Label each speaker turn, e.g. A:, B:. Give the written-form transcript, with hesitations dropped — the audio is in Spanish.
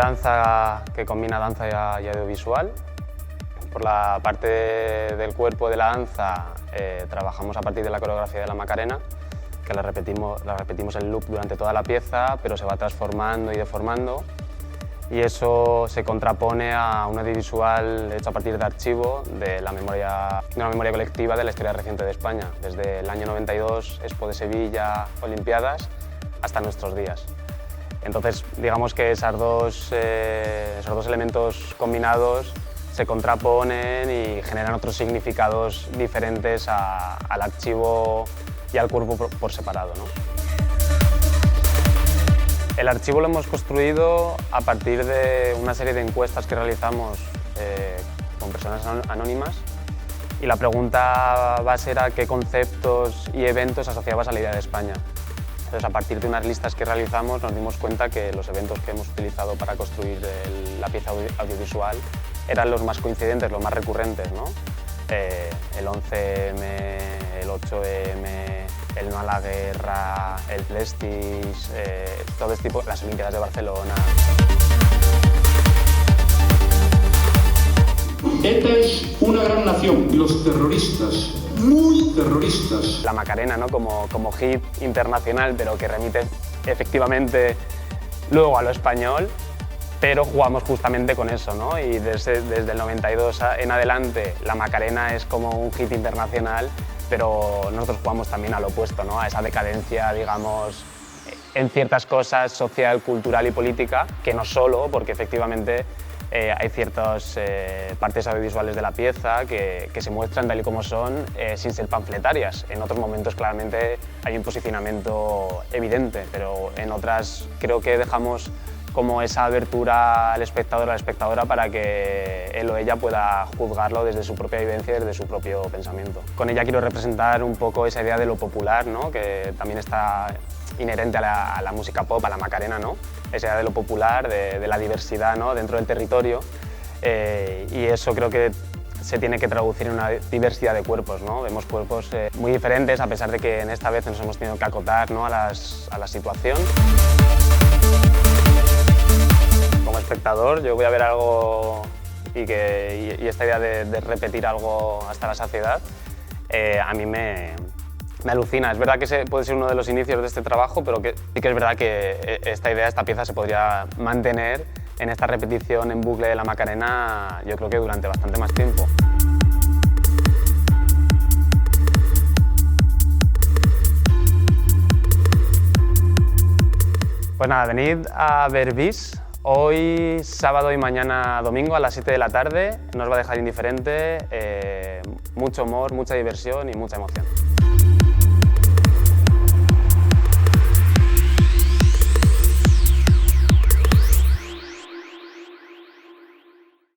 A: danza que combina danza y audiovisual. Por la parte del cuerpo de la danza trabajamos a partir de la coreografía de la Macarena, que la repetimos en loop durante toda la pieza, pero se va transformando y deformando. Y eso se contrapone a un audiovisual hecho a partir de archivo de una memoria colectiva de la historia reciente de España, desde el año 92, Expo de Sevilla, Olimpiadas, hasta nuestros días. Entonces, digamos que esos dos elementos combinados se contraponen y generan otros significados diferentes al archivo y al cuerpo por separado, ¿no? El archivo lo hemos construido a partir de una serie de encuestas que realizamos con personas anónimas, y la pregunta base era qué conceptos y eventos asociabas a la idea de España. Entonces, a partir de unas listas que realizamos nos dimos cuenta que los eventos que hemos utilizado para construir la pieza audiovisual eran los más coincidentes, los más recurrentes, ¿no? El 11M, el 8M, el no a la guerra, el Plestis, todo este tipo, las Olimpiadas de Barcelona.
B: ETA es una gran nación y los terroristas, muy terroristas.
A: La Macarena, ¿no? como hit internacional, pero que remite efectivamente luego a lo español, pero jugamos justamente con eso, ¿no? Y desde el 92 en adelante la Macarena es como un hit internacional, pero nosotros jugamos también al opuesto, ¿no? A esa decadencia, digamos, en ciertas cosas social, cultural y política, que no solo, porque efectivamente hay ciertas partes audiovisuales de la pieza que se muestran tal y como son sin ser panfletarias. En otros momentos claramente hay un posicionamiento evidente, pero en otras creo que dejamos como esa abertura al espectador o a la espectadora para que él o ella pueda juzgarlo desde su propia vivencia y desde su propio pensamiento. Con ella quiero representar un poco esa idea de lo popular, ¿no? Que también está inherente a la música pop, a la Macarena, ¿no? Esa idea de lo popular, de la diversidad, ¿no? Dentro del territorio, y eso creo que se tiene que traducir en una diversidad de cuerpos, ¿no? Vemos cuerpos muy diferentes, a pesar de que en esta vez nos hemos tenido que acotar, ¿no? a la situación. Como espectador, yo voy a ver algo y esta idea de repetir algo hasta la saciedad, a mí me alucina. Es verdad que puede ser uno de los inicios de este trabajo, pero sí que es verdad que esta pieza se podría mantener en esta repetición en bucle de la Macarena, yo creo que durante bastante más tiempo. Pues nada, venid a ver Bis. Hoy, sábado y mañana domingo a las 7 de la tarde. No os va a dejar indiferente, mucho humor, mucha diversión y mucha emoción.